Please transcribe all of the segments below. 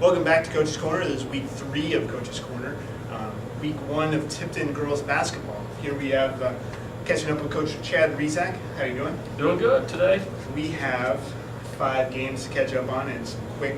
Welcome back to Coach's Corner. This is week 3 of Coach's Corner. Week 1 of Tipton girls basketball. Here we have catching up with Coach Chad Rizak. How you doing? Doing good today. We have 5 games to catch up on and some quick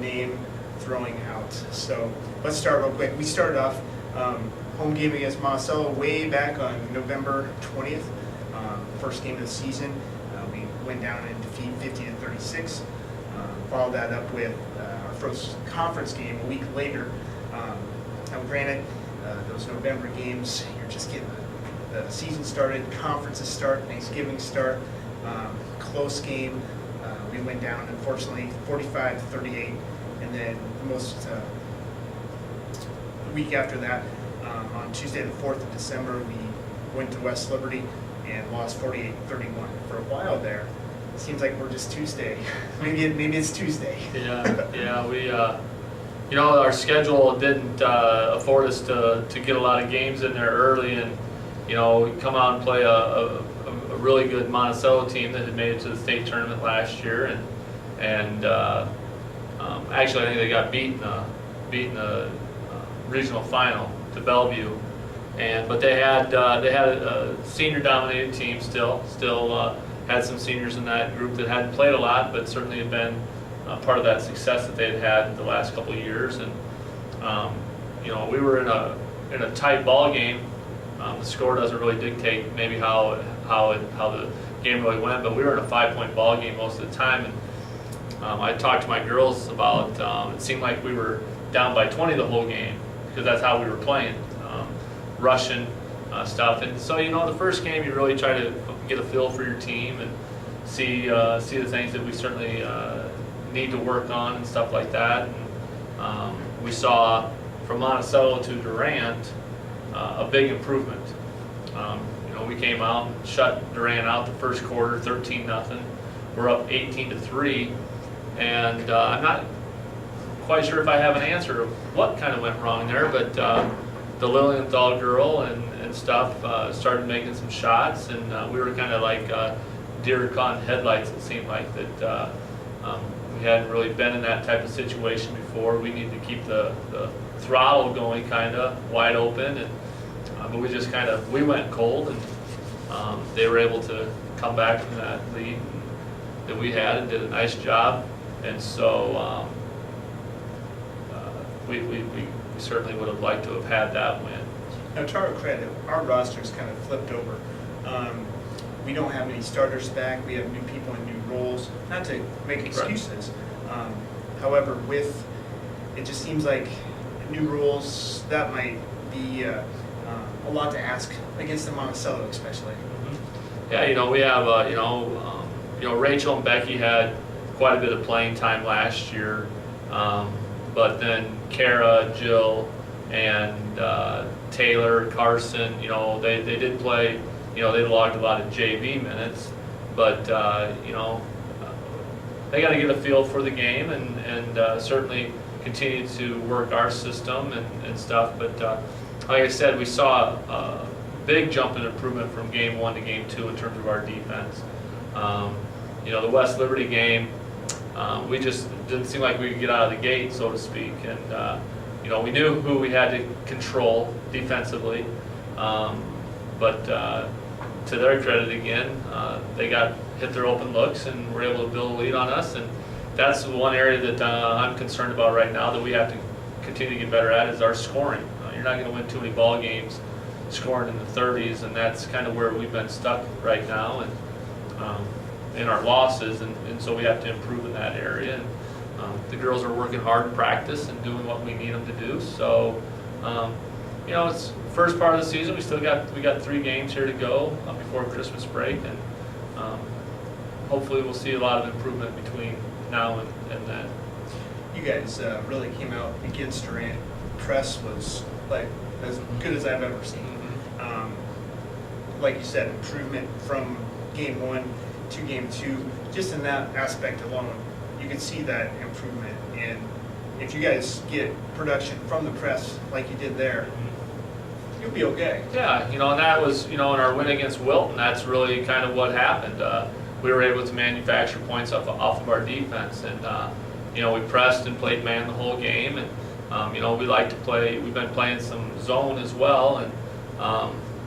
name throwing out. So let's start real quick. We started off home game against Monticello way back on November 20th. First game of the season. We went down in defeat 50-36. Followed that up with our first conference game a week later. Now granted, those November games, you're just getting the season started, conferences start, Thanksgiving start, close game. We went down, unfortunately, 45-38, and then the week after that, on Tuesday the 4th of December, we went to West Liberty and lost 48-31. For a while there, it seems like we're just Tuesday. maybe it's Tuesday. Yeah. We, our schedule didn't afford us to get a lot of games in there early, and we come out and play a really good Monticello team that had made it to the state tournament last year, and actually I think they got beaten the regional final to Bellevue, but they had a senior dominated team still had some seniors in that group that hadn't played a lot, but certainly had been part of that success that they'd had the last couple of years. And we were in a tight ball game. The score doesn't really dictate maybe how the game really went, but we were in a 5-point ball game most of the time. And I talked to my girls about it seemed like we were down by 20 the whole game because that's how we were playing, rushing stuff. And so the first game you really try to get a feel for your team and see the things that we certainly need to work on and stuff like that. And we saw from Monticello to Durant a big improvement. We came out and shut Durant out the first quarter, 13-0. We're up 18-3, and I'm not quite sure if I have an answer of what kind of went wrong there, but the Lilienthal girl and stuff started making some shots, and we were kind of like deer caught in headlights. It seemed like that we hadn't really been in that type of situation before. We need to keep the throttle going kind of wide open, and but we went cold, and they were able to come back from that lead that we had and did a nice job. And so we certainly would have liked to have had that win. Now, to our credit, our roster's kind of flipped over. We don't have any starters back. We have new people in new roles. Not to make excuses. Right. However, it just seems like new roles, that might be a lot to ask against the Monticello especially. Mm-hmm. Yeah, we have, Rachel and Becky had quite a bit of playing time last year. But then Kara, Jill, and Taylor, Carson, they did play, they logged a lot of JV minutes, but, they got to get a feel for the game and certainly continue to work our system and stuff. But like I said, we saw a big jump in improvement from game 1 to game 2 in terms of our defense. The West Liberty game, we just didn't seem like we could get out of the gate, so to speak. And, we knew who we had to control defensively. But to their credit again, they hit their open looks and were able to build a lead on us. And that's one area that I'm concerned about right now that we have to continue to get better at is our scoring. You're not going to win too many ball games scoring in the 30s, and that's kind of where we've been stuck right now. And in our losses, and so we have to improve in that area. And the girls are working hard in practice and doing what we need them to do. So, it's the first part of the season. We got 3 games here to go before Christmas break, and hopefully we'll see a lot of improvement between now and then. You guys really came out against Durant. Press was like as good as I've ever seen. Like you said, improvement from game 1 to game 2. Just in that aspect alone, you can see that improvement. And if you guys get production from the press like you did there, you'll be okay. Yeah, and that was, in our win against Wilton, that's really kind of what happened. We were able to manufacture points off of our defense, and we pressed and played man the whole game, and we like to play. We've been playing some zone as well, and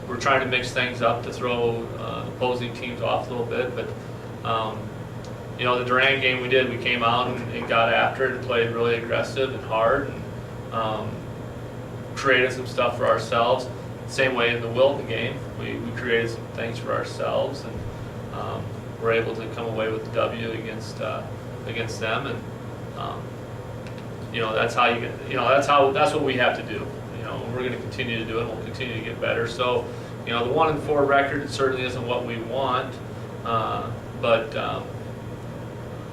we're trying to mix things up to throw opposing teams off a little bit. But the Durant game we came out and got after it and played really aggressive and hard, and created some stuff for ourselves. Same way in the Wilton game, we created some things for ourselves, and we're able to come away with the W against them, and that's how you get. That's what we have to do. We're going to continue to do it. We'll continue to get better. So, the 1-4 record certainly isn't what we want, but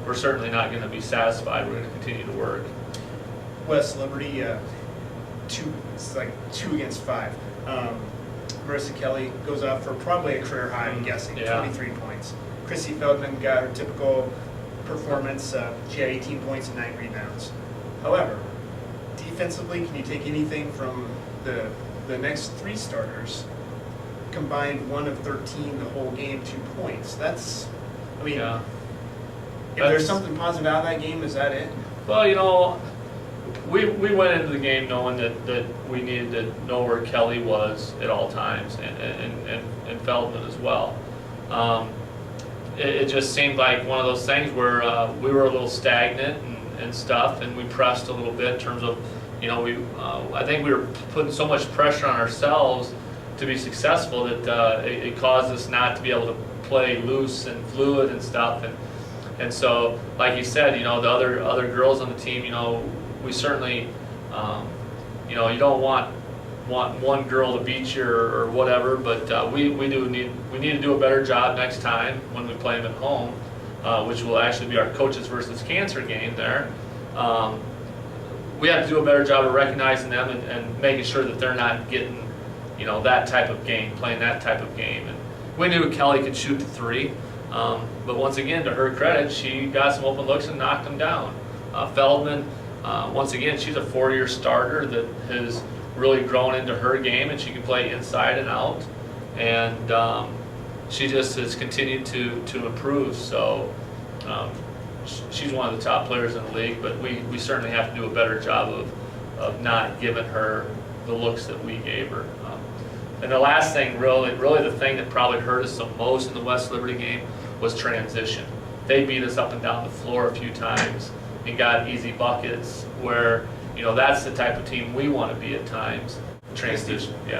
we're certainly not going to be satisfied. We're going to continue to work. West Liberty, it's like 2 against 5. Marissa Kelly goes off for probably a career high, I'm guessing, 23 points. Chrissy Feldman got her typical performance. She had 18 points and 9 rebounds. However, defensively, can you take anything from the next 3 starters? Combined 1 of 13 the whole game, 2 points. If there's something positive out of that game, is that it? Well, we went into the game knowing that we needed to know where Kelly was at all times, and Feldman as well. It just seemed like one of those things where we were a little stagnant and stuff, and we pressed a little bit in terms of, I think we were putting so much pressure on ourselves to be successful that it caused us not to be able to play loose and fluid and stuff. And so, like you said, the other girls on the team, we certainly, you don't want one girl to beat you or whatever, but we need to do a better job next time when we play them at home, which will actually be our coaches versus cancer game there. We have to do a better job of recognizing them and making sure that they're not getting, that type of game, playing that type of game. And we knew Kelly could shoot the 3, but once again, to her credit, she got some open looks and knocked them down. Feldman, once again, she's a 4-year starter that has really grown into her game, and she can play inside and out, and she just has continued to improve. So she's one of the top players in the league, but we certainly have to do a better job of not giving her the looks that we gave her. And the last thing, really the thing that probably hurt us the most in the West Liberty game was transition. They beat us up and down the floor a few times and got easy buckets where, that's the type of team we want to be at times. Transition, we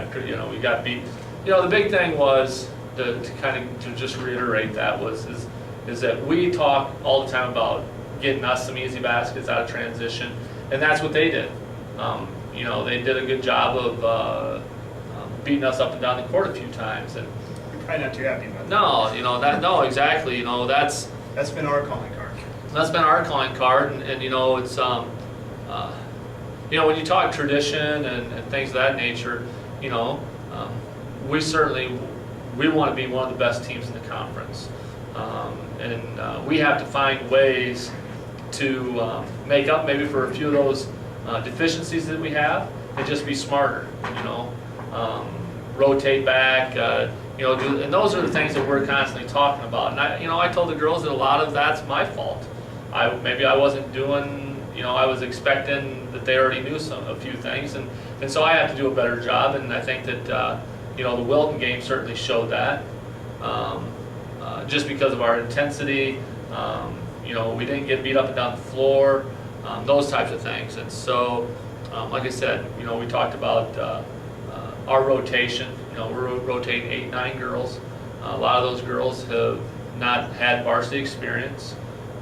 got beat. The big thing was, to just reiterate that is that we talk all the time about getting us some easy baskets out of transition, and that's what they did. They did a good job of beating us up and down the court a few times, and you're probably not too happy about that. No, exactly. That's been our calling card. That's been our calling card, and it's when you talk tradition and things of that nature, we want to be one of the best teams in the conference, and we have to find ways to make up maybe for a few of those deficiencies that we have, and just be smarter. Rotate back, and those are the things that we're constantly talking about. And I told the girls that a lot of that's my fault. Maybe I wasn't doing, I was expecting that they already knew a few things, and so I have to do a better job. And I think that the Wilton game certainly showed that, just because of our intensity. We didn't get beat up and down the floor, those types of things. And so, like I said, we talked about our rotation. We're rotating 8, 9 girls. A lot of those girls have not had varsity experience,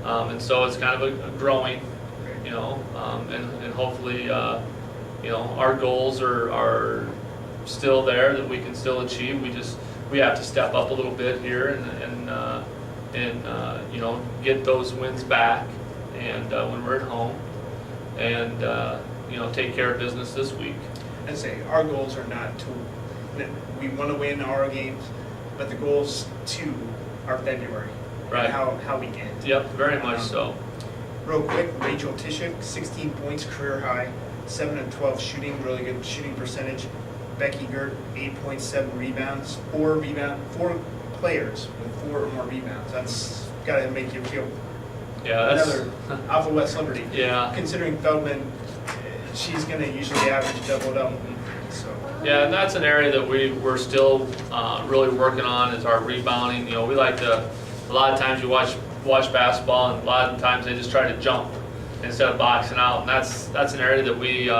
and so it's kind of a growing, and hopefully, our goals are still there that we can still achieve. We have to step up a little bit here and get those wins back, and when we're at home, and take care of business this week. And say our goals are not to. We want to win our games, but the goals too are February. Right. How we get. Yep, very much so. Real quick, Rachel Tishik, 16 points, career high, 7 of 12 shooting, really good shooting percentage. Becky Gert, 8.7 rebounds, 4 players with 4 or more rebounds. That's got to make you feel Yeah, that's another Alpha West Liberty. yeah. Considering Feldman, she's going to usually average double. So Yeah, and that's an area that we're still really working on is our rebounding. You know, we like to, a lot of times you watch basketball, and a lot of times they just try to jump instead of boxing out, and that's an area that we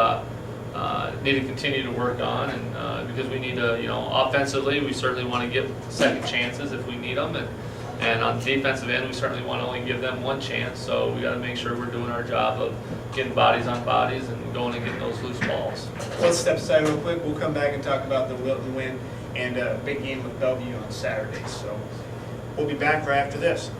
need to continue to work on, and because we need to, you know, offensively, we certainly want to give second chances if we need them, and on the defensive end, we certainly want to only give them one chance. So we got to make sure we're doing our job of getting bodies on bodies and going and getting those loose balls. let's step aside real quick. We'll come back and talk about the Wilton win and a big game with Bellevue on Saturday. So we'll be back right after this.